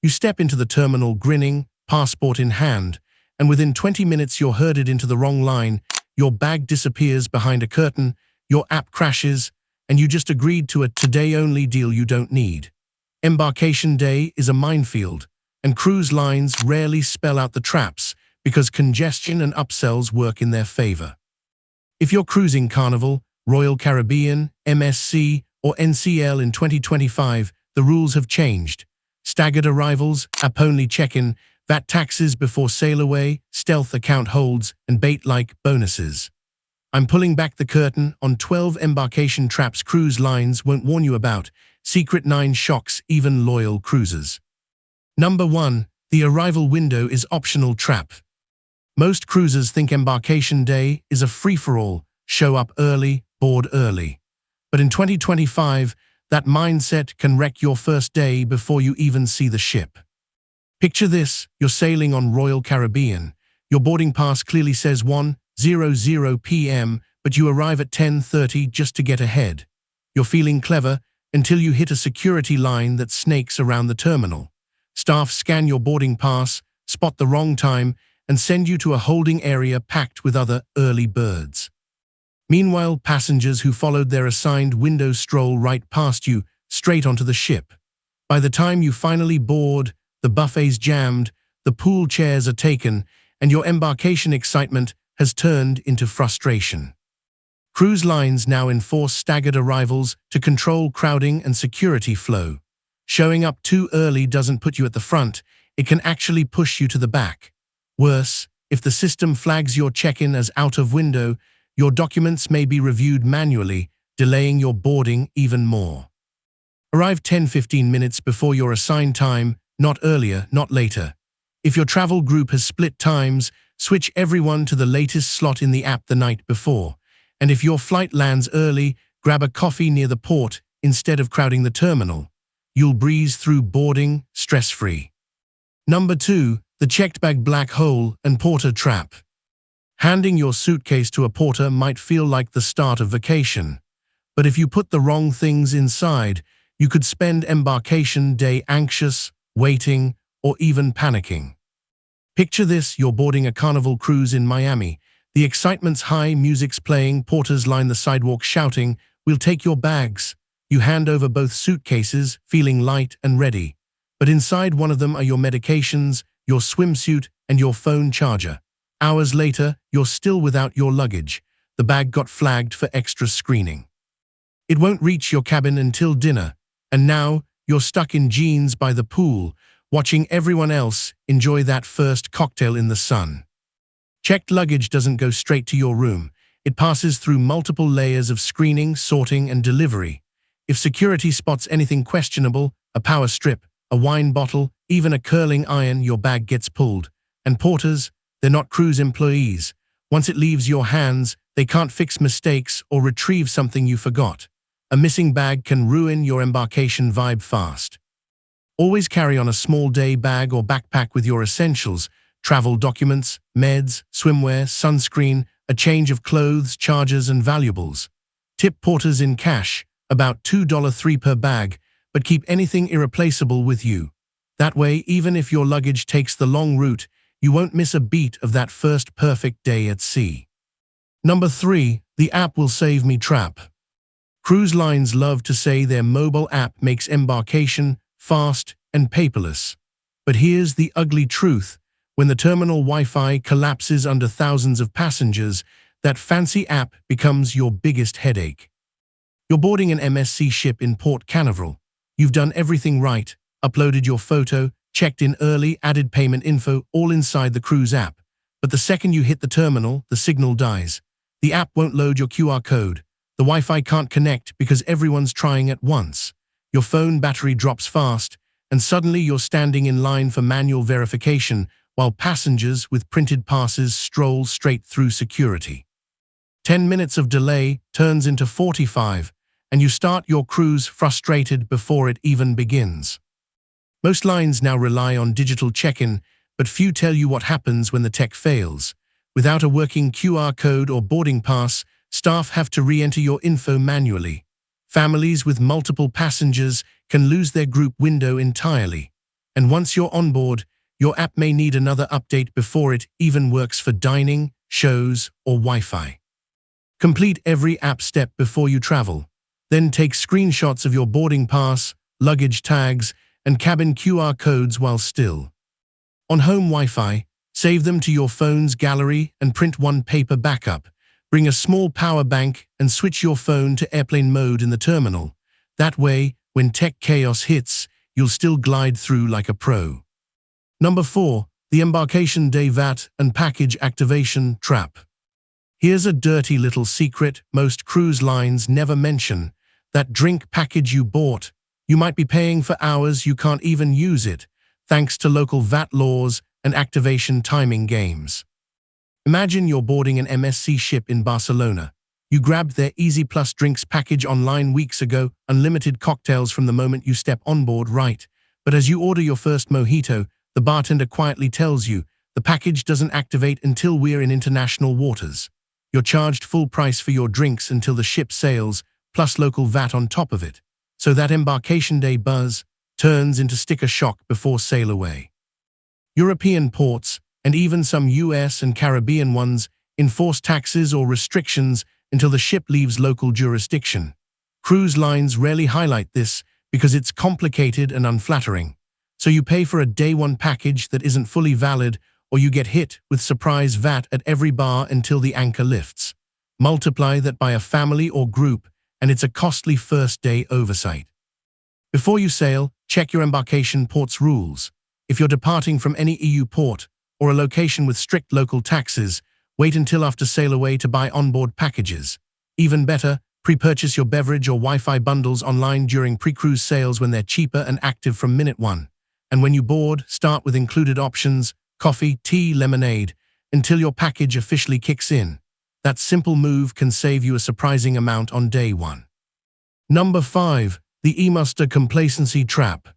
You step into the terminal grinning, passport in hand, and within 20 minutes you're herded into the wrong line, your bag disappears behind a curtain, your app crashes, and you just agreed to a today-only deal you don't need. Embarkation day is a minefield, and cruise lines rarely spell out the traps because congestion and upsells work in their favor. If you're cruising Carnival, Royal Caribbean, MSC, or NCL in 2025, the rules have changed. Staggered arrivals, app-only check-in, VAT taxes before sail away, stealth account holds, and bait-like bonuses. I'm pulling back the curtain on 12 embarkation traps cruise lines won't warn you about, secret 9 shocks even loyal cruisers. Number 1. The arrival window is optional trap. Most cruisers think embarkation day is a free-for-all, show up early, board early. But in 2025, that mindset can wreck your first day before you even see the ship. Picture this, you're sailing on Royal Caribbean. Your boarding pass clearly says 1:00 p.m., but you arrive at 10:30 just to get ahead. You're feeling clever until you hit a security line that snakes around the terminal. Staff scan your boarding pass, spot the wrong time, and send you to a holding area packed with other early birds. Meanwhile, passengers who followed their assigned window stroll right past you, straight onto the ship. By the time you finally board, the buffet's jammed, the pool chairs are taken, and your embarkation excitement has turned into frustration. Cruise lines now enforce staggered arrivals to control crowding and security flow. Showing up too early doesn't put you at the front, it can actually push you to the back. Worse, if the system flags your check-in as out of window, your documents may be reviewed manually, delaying your boarding even more. Arrive 10-15 minutes before your assigned time, not earlier, not later. If your travel group has split times, switch everyone to the latest slot in the app the night before. And if your flight lands early, grab a coffee near the port instead of crowding the terminal. You'll breeze through boarding stress-free. Number 2. The checked bag black hole and porter trap. Handing your suitcase to a porter might feel like the start of vacation. But if you put the wrong things inside, you could spend embarkation day anxious, waiting, or even panicking. Picture this, you're boarding a Carnival cruise in Miami. The excitement's high, music's playing, porters line the sidewalk shouting, "We'll take your bags." You hand over both suitcases, feeling light and ready. But inside one of them are your medications, your swimsuit, and your phone charger. Hours later, you're still without your luggage. The bag got flagged for extra screening. It won't reach your cabin until dinner, and now you're stuck in jeans by the pool, watching everyone else enjoy that first cocktail in the sun. Checked luggage doesn't go straight to your room. It passes through multiple layers of screening, sorting, and delivery. If security spots anything questionable, a power strip, a wine bottle, even a curling iron, your bag gets pulled. And porters, they're not cruise employees. Once it leaves your hands, they can't fix mistakes or retrieve something you forgot. A missing bag can ruin your embarkation vibe fast. Always carry on a small day bag or backpack with your essentials, travel documents, meds, swimwear, sunscreen, a change of clothes, chargers, and valuables. Tip porters in cash, about $2.03 per bag, but keep anything irreplaceable with you. That way, even if your luggage takes the long route, you won't miss a beat of that first perfect day at sea. Number 3. The app will save me trap. Cruise lines love to say their mobile app makes embarkation fast and paperless. But here's the ugly truth. When the terminal Wi-Fi collapses under thousands of passengers, that fancy app becomes your biggest headache. You're boarding an MSC ship in Port Canaveral. You've done everything right, uploaded your photo, checked in early, added payment info, all inside the cruise app. But the second you hit the terminal, the signal dies. The app won't load your QR code. The Wi-Fi can't connect because everyone's trying at once. Your phone battery drops fast, and suddenly you're standing in line for manual verification while passengers with printed passes stroll straight through security. 10 minutes of delay turns into 45, and you start your cruise frustrated before it even begins. Most lines now rely on digital check-in, but few tell you what happens when the tech fails. Without a working QR code or boarding pass, staff have to re-enter your info manually. Families with multiple passengers can lose their group window entirely. And once you're on board, your app may need another update before it even works for dining, shows, or Wi-Fi. Complete every app step before you travel. Then take screenshots of your boarding pass, luggage tags, and cabin QR codes while still on home Wi-Fi. Save them to your phone's gallery and print one paper backup. Bring a small power bank and switch your phone to airplane mode in the terminal. That way, when tech chaos hits, you'll still glide through like a pro. Number 4. The embarkation day VAT and package activation trap. Here's a dirty little secret most cruise lines never mention. That drink package you bought, you might be paying for hours you can't even use it, thanks to local VAT laws and activation timing games. Imagine you're boarding an MSC ship in Barcelona. You grabbed their Easy Plus drinks package online weeks ago, unlimited cocktails from the moment you step on board, right? But as you order your first mojito, the bartender quietly tells you, the package doesn't activate until we're in international waters. You're charged full price for your drinks until the ship sails, plus local VAT on top of it. So that embarkation day buzz turns into sticker shock before sail away. European ports, and even some US and Caribbean ones, enforce taxes or restrictions until the ship leaves local jurisdiction. Cruise lines rarely highlight this because it's complicated and unflattering. So you pay for a day one package that isn't fully valid, or you get hit with surprise VAT at every bar until the anchor lifts. Multiply that by a family or group, and it's a costly first day oversight. Before you sail, check your embarkation port's rules. If you're departing from any EU port or a location with strict local taxes, wait until after sail away to buy onboard packages. Even better, pre-purchase your beverage or Wi-Fi bundles online during pre-cruise sales when they're cheaper and active from minute one. And when you board, start with included options, coffee, tea, lemonade, until your package officially kicks in. That simple move can save you a surprising amount on day one. Number 5. The eMuster complacency trap.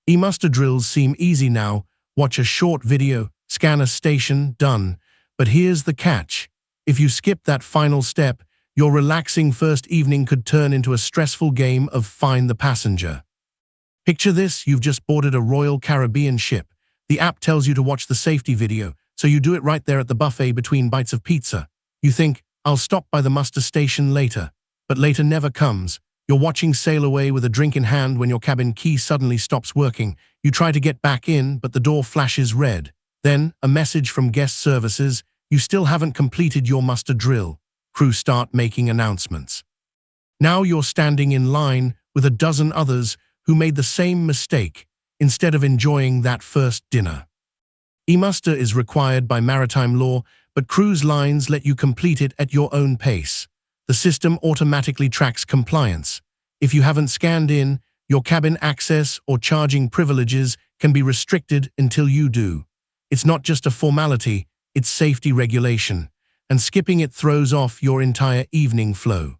eMuster drills seem easy now. Watch a short video, scan a station, done. But here's the catch. If you skip that final step, your relaxing first evening could turn into a stressful game of find the passenger. Picture this, you've just boarded a Royal Caribbean ship. The app tells you to watch the safety video, so you do it right there at the buffet between bites of pizza. You think, I'll stop by the muster station later. But later never comes. You're watching sail away with a drink in hand when your cabin key suddenly stops working. You try to get back in, but the door flashes red. Then, a message from guest services, you still haven't completed your muster drill. Crew start making announcements. Now you're standing in line with a dozen others who made the same mistake instead of enjoying that first dinner. eMuster is required by maritime law, but cruise lines let you complete it at your own pace. The system automatically tracks compliance. If you haven't scanned in, your cabin access or charging privileges can be restricted until you do. It's not just a formality, it's safety regulation, and skipping it throws off your entire evening flow.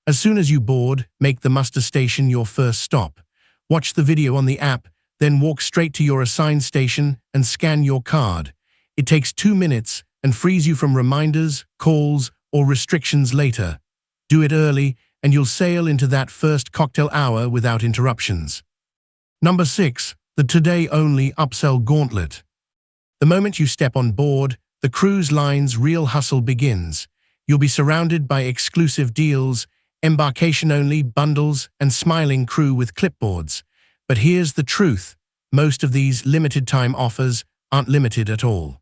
As soon as you board, make the muster station your first stop. Watch the video on the app, then walk straight to your assigned station and scan your card. It takes 2 minutes and frees you from reminders, calls, or restrictions later. Do it early, and you'll sail into that first cocktail hour without interruptions. Number 6. The today-only upsell gauntlet. The moment you step on board, the cruise line's real hustle begins. You'll be surrounded by exclusive deals, embarkation-only bundles, and smiling crew with clipboards. But here's the truth. Most of these limited-time offers aren't limited at all.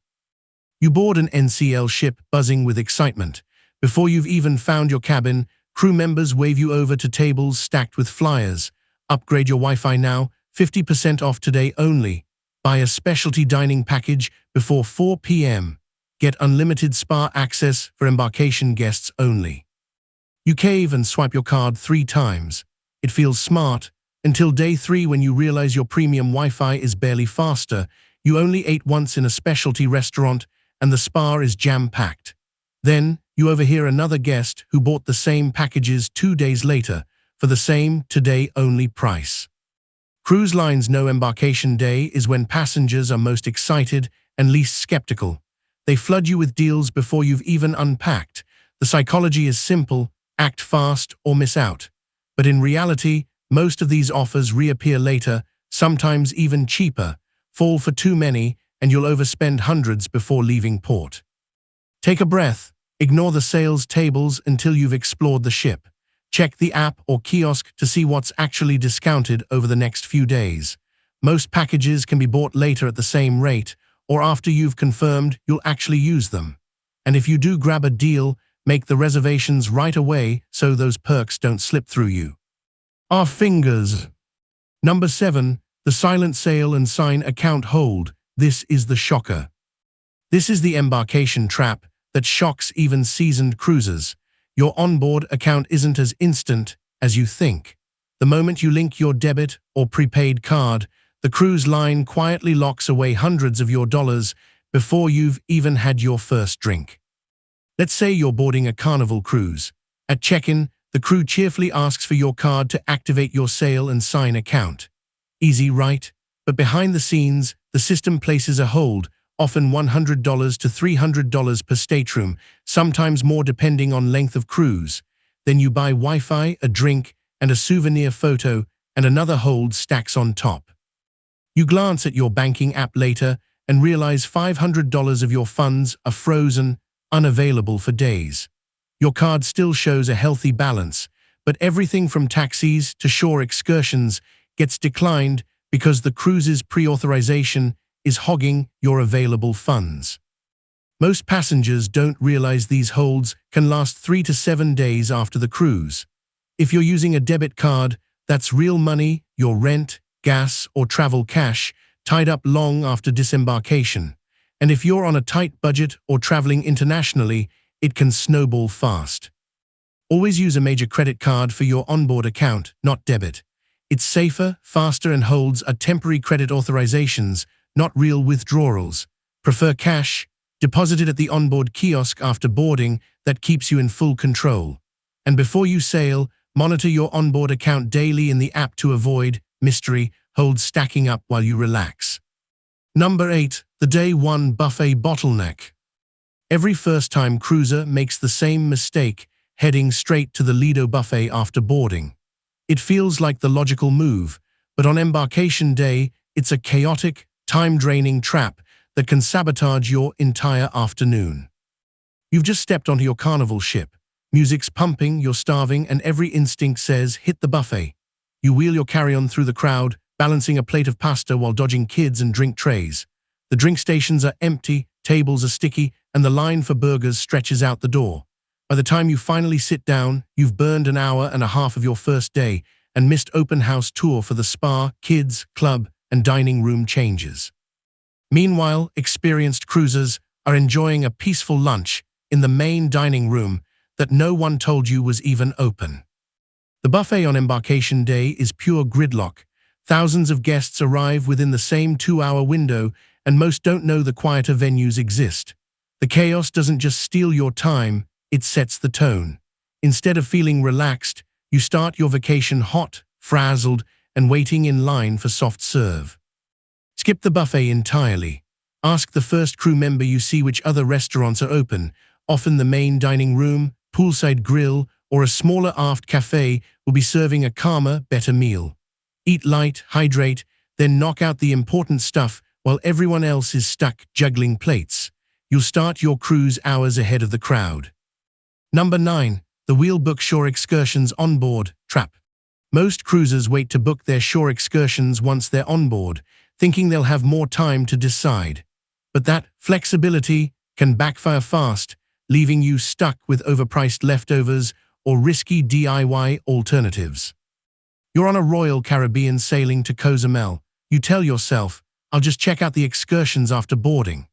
You board an NCL ship buzzing with excitement. Before you've even found your cabin, crew members wave you over to tables stacked with flyers. Upgrade your Wi-Fi now, 50% off today only. Buy a specialty dining package before 4 p.m. Get unlimited spa access for embarkation guests only. You cave and swipe your card 3 times. It feels smart, until day 3 when you realize your premium Wi-Fi is barely faster. You only ate once in a specialty restaurant, and the spa is jam-packed. Then, you overhear another guest who bought the same packages 2 days later for the same today-only price. Cruise lines know embarkation day is when passengers are most excited and least skeptical. They flood you with deals before you've even unpacked. The psychology is simple: act fast or miss out. But in reality, most of these offers reappear later, sometimes even cheaper. Fall for too many, and you'll overspend hundreds before leaving port. Take a breath. Ignore the sales tables until you've explored the ship. Check the app or kiosk to see what's actually discounted over the next few days. Most packages can be bought later at the same rate, or after you've confirmed you'll actually use them. And if you do grab a deal, make the reservations right away so those perks don't slip through you. Our fingers. Number 7. The silent sale and sign account hold. This is the shocker. This is the embarkation trap that shocks even seasoned cruisers. Your onboard account isn't as instant as you think. The moment you link your debit or prepaid card, the cruise line quietly locks away hundreds of your dollars before you've even had your first drink. Let's say you're boarding a Carnival cruise. At check-in, the crew cheerfully asks for your card to activate your sale and sign account. Easy, right? But behind the scenes, the system places a hold, often $100 to $300 per stateroom, sometimes more depending on length of cruise. Then you buy Wi-Fi, a drink, and a souvenir photo, and another hold stacks on top. You glance at your banking app later and realize $500 of your funds are frozen, unavailable for days. Your card still shows a healthy balance, but everything from taxis to shore excursions gets declined because the cruise's pre-authorization is hogging your available funds. Most passengers don't realize these holds can last 3 to 7 days after the cruise. If you're using a debit card, that's real money, your rent, gas, or travel cash, tied up long after disembarkation. And if you're on a tight budget or traveling internationally, it can snowball fast. Always use a major credit card for your onboard account, not debit. It's safer, faster, and holds are temporary credit authorizations, not real withdrawals. Prefer cash, deposited at the onboard kiosk after boarding. That keeps you in full control. And before you sail, monitor your onboard account daily in the app to avoid mystery holds stacking up while you relax. Number 8. The Day 1 Buffet Bottleneck. Every first-time cruiser makes the same mistake, heading straight to the Lido buffet after boarding. It feels like the logical move, but on embarkation day, it's a chaotic, time-draining trap that can sabotage your entire afternoon. You've just stepped onto your Carnival ship. Music's pumping, you're starving, and every instinct says, hit the buffet. You wheel your carry-on through the crowd, balancing a plate of pasta while dodging kids and drink trays. The drink stations are empty, tables are sticky, and the line for burgers stretches out the door. By the time you finally sit down, you've burned an hour and a half of your first day and missed open house tour for the spa, kids, club, and dining room changes. Meanwhile, experienced cruisers are enjoying a peaceful lunch in the main dining room that no one told you was even open. The buffet on embarkation day is pure gridlock. Thousands of guests arrive within the same 2-hour window, and most don't know the quieter venues exist. The chaos doesn't just steal your time, it sets the tone. Instead of feeling relaxed, you start your vacation hot, frazzled, and waiting in line for soft serve. Skip the buffet entirely. Ask the first crew member you see which other restaurants are open. Often the main dining room, poolside grill, or a smaller aft cafe will be serving a calmer, better meal. Eat light, hydrate, then knock out the important stuff while everyone else is stuck juggling plates. You'll start your cruise hours ahead of the crowd. Number 9. The Wheel Book Shore Excursions Onboard Trap. Most cruisers wait to book their shore excursions once they're on board, thinking they'll have more time to decide. But that flexibility can backfire fast, leaving you stuck with overpriced leftovers or risky DIY alternatives. You're on a Royal Caribbean sailing to Cozumel. You tell yourself, I'll just check out the excursions after boarding.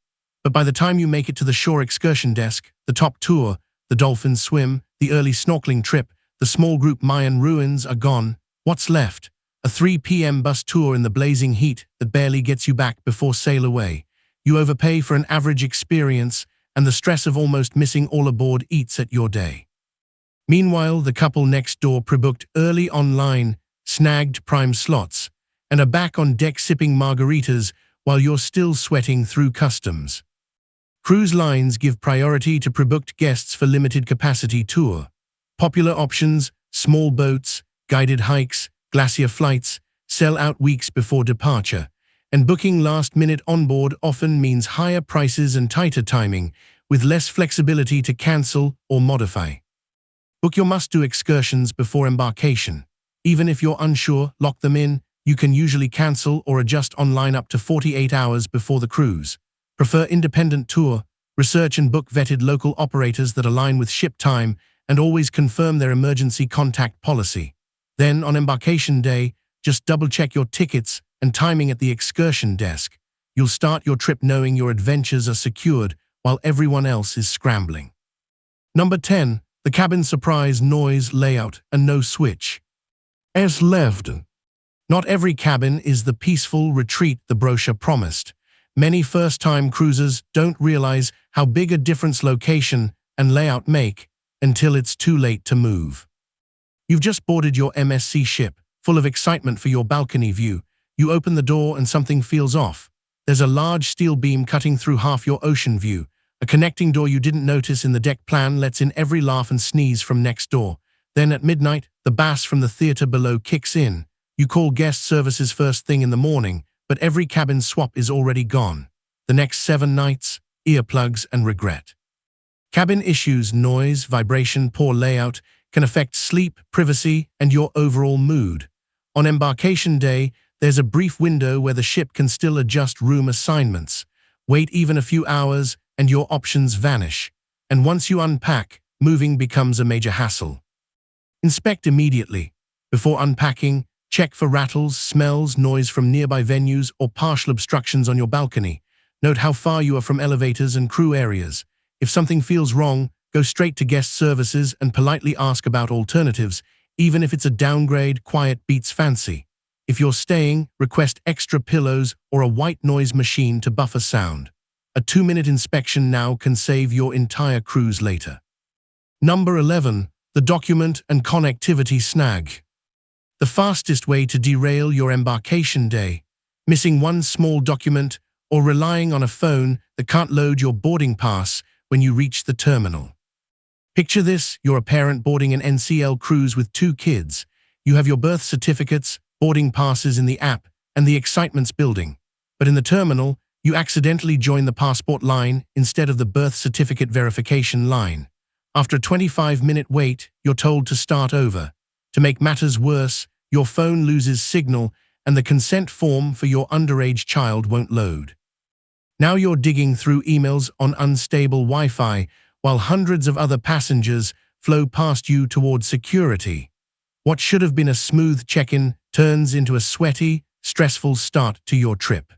But by the time you make it to the shore excursion desk, the top tour, the dolphin swim, the early snorkeling trip, the small group Mayan ruins are gone. What's left? A 3 p.m. bus tour in the blazing heat that barely gets you back before sail away. You overpay for an average experience, and the stress of almost missing all aboard eats at your day. Meanwhile, the couple next door pre-booked early online, snagged prime slots, and are back on deck sipping margaritas while you're still sweating through customs. Cruise lines give priority to pre-booked guests for limited capacity tour. Popular options, small boats, guided hikes, glacier flights, sell out weeks before departure, and booking last-minute onboard often means higher prices and tighter timing, with less flexibility to cancel or modify. Book your must-do excursions before embarkation. Even if you're unsure, lock them in. You can usually cancel or adjust online up to 48 hours before the cruise. Prefer independent tour. Research and book vetted local operators that align with ship time and always confirm their emergency contact policy. Then, on embarkation day, just double-check your tickets and timing at the excursion desk. You'll start your trip knowing your adventures are secured while everyone else is scrambling. Number 10. The cabin surprise noise layout and no switch. As left. Not every cabin is the peaceful retreat the brochure promised. Many first-time cruisers don't realize how big a difference location and layout make until it's too late to move. You've just boarded your MSC ship, full of excitement for your balcony view. You open the door and something feels off. There's a large steel beam cutting through half your ocean view. A connecting door you didn't notice in the deck plan lets in every laugh and sneeze from next door. Then at midnight, the bass from the theater below kicks in. You call guest services first thing in the morning, but every cabin swap is already gone. The next 7 nights, earplugs and regret. Cabin issues, noise, vibration, poor layout can affect sleep, privacy, and your overall mood. On embarkation day, there's a brief window where the ship can still adjust room assignments. Wait even a few hours and your options vanish. And once you unpack, moving becomes a major hassle. Inspect immediately. Before unpacking, check for rattles, smells, noise from nearby venues, or partial obstructions on your balcony. Note how far you are from elevators and crew areas. If something feels wrong, go straight to guest services and politely ask about alternatives, even if it's a downgrade. Quiet beats fancy. If you're staying, request extra pillows or a white noise machine to buffer sound. A 2-minute inspection now can save your entire cruise later. Number 11. The document and connectivity snag. The fastest way to derail your embarkation day. Missing one small document or relying on a phone that can't load your boarding pass when you reach the terminal. Picture this: you're a parent boarding an NCL cruise with 2 kids. You have your birth certificates, boarding passes in the app, and the excitement's building. But in the terminal, you accidentally join the passport line instead of the birth certificate verification line. After a 25-minute wait, you're told to start over. To make matters worse, your phone loses signal and the consent form for your underage child won't load. Now you're digging through emails on unstable Wi-Fi while hundreds of other passengers flow past you toward security. What should have been a smooth check-in turns into a sweaty, stressful start to your trip.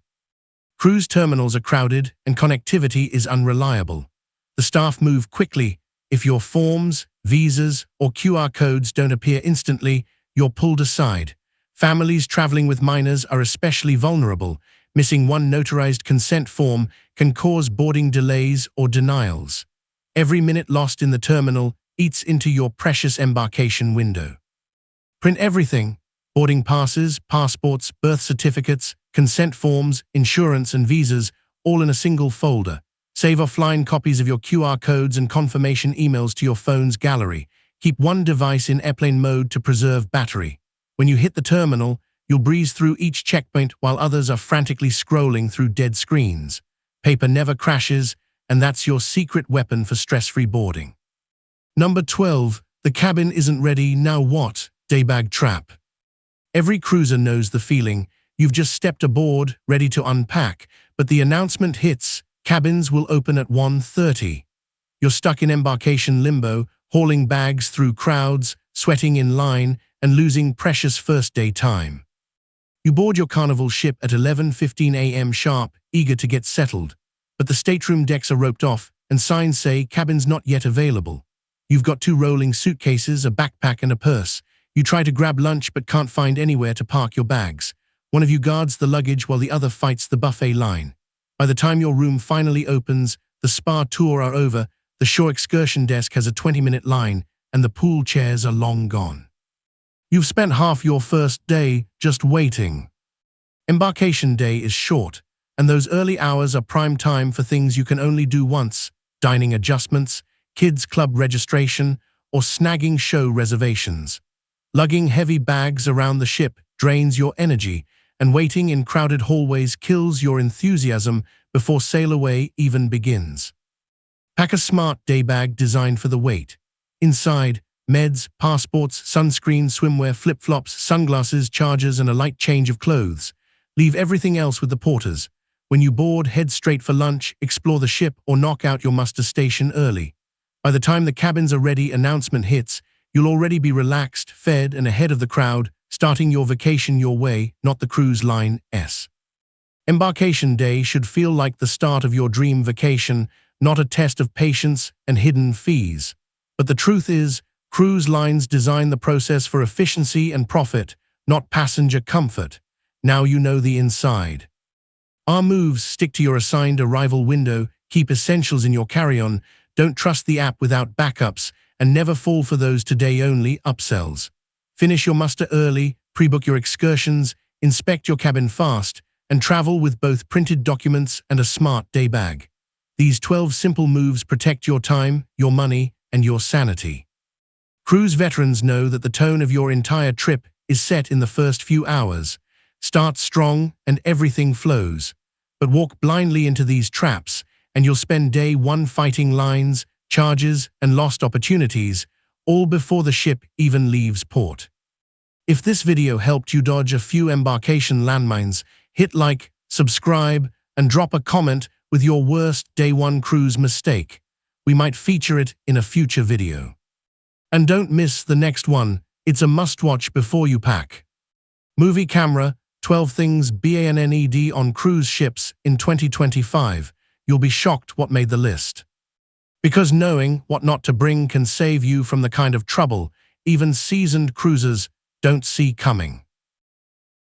Cruise terminals are crowded and connectivity is unreliable. The staff move quickly. If your forms, visas, or QR codes don't appear instantly, you're pulled aside. Families traveling with minors are especially vulnerable. Missing one notarized consent form can cause boarding delays or denials. Every minute lost in the terminal eats into your precious embarkation window. Print everything: boarding passes, passports, birth certificates, consent forms, insurance, and visas, all in a single folder. Save offline copies of your QR codes and confirmation emails to your phone's gallery. Keep one device in airplane mode to preserve battery. When you hit the terminal, you'll breeze through each checkpoint while others are frantically scrolling through dead screens. Paper never crashes, and that's your secret weapon for stress-free boarding. Number 12. The cabin isn't ready, now what? Daybag trap. Every cruiser knows the feeling. You've just stepped aboard, ready to unpack, but the announcement hits: cabins will open at 1:30. You're stuck in embarkation limbo, hauling bags through crowds, sweating in line, and losing precious first-day time. You board your Carnival ship at 11:15 a.m. sharp, eager to get settled. But the stateroom decks are roped off, and signs say cabins not yet available. You've got 2 rolling suitcases, a backpack, and a purse. You try to grab lunch but can't find anywhere to park your bags. One of you guards the luggage while the other fights the buffet line. By the time your room finally opens, the spa tour are over, the shore excursion desk has a 20-minute line, and the pool chairs are long gone. You've spent half your first day just waiting. Embarkation day is short, and those early hours are prime time for things you can only do once: dining adjustments, kids' club registration, or snagging show reservations. Lugging heavy bags around the ship drains your energy, and waiting in crowded hallways kills your enthusiasm before sail away even begins. Pack a smart day bag designed for the wait. Inside, meds, passports, sunscreen, swimwear, flip-flops, sunglasses, chargers, and a light change of clothes. Leave everything else with the porters. When you board, head straight for lunch, explore the ship, or knock out your muster station early. By the time the cabins are ready, announcement hits, you'll already be relaxed, fed, and ahead of the crowd, starting your vacation your way, not the cruise line's. Embarkation Day should feel like the start of your dream vacation, not a test of patience and hidden fees. But the truth is, cruise lines design the process for efficiency and profit, not passenger comfort. Now you know the inside. Our moves: stick to your assigned arrival window, keep essentials in your carry-on, don't trust the app without backups, and never fall for those today-only upsells. Finish your muster early, pre-book your excursions, inspect your cabin fast, and travel with both printed documents and a smart day bag. These 12 simple moves protect your time, your money, and your sanity. Cruise veterans know that the tone of your entire trip is set in the first few hours. Start strong and everything flows. But walk blindly into these traps, and you'll spend day one fighting lines, charges, and lost opportunities, all before the ship even leaves port. If this video helped you dodge a few embarkation landmines, hit like, subscribe, and drop a comment with your worst day one cruise mistake. We might feature it in a future video. And don't miss the next one. It's a must-watch before you pack. Movie camera, 12 things banned on cruise ships in 2025. You'll be shocked what made the list. Because knowing what not to bring can save you from the kind of trouble even seasoned cruisers don't see coming.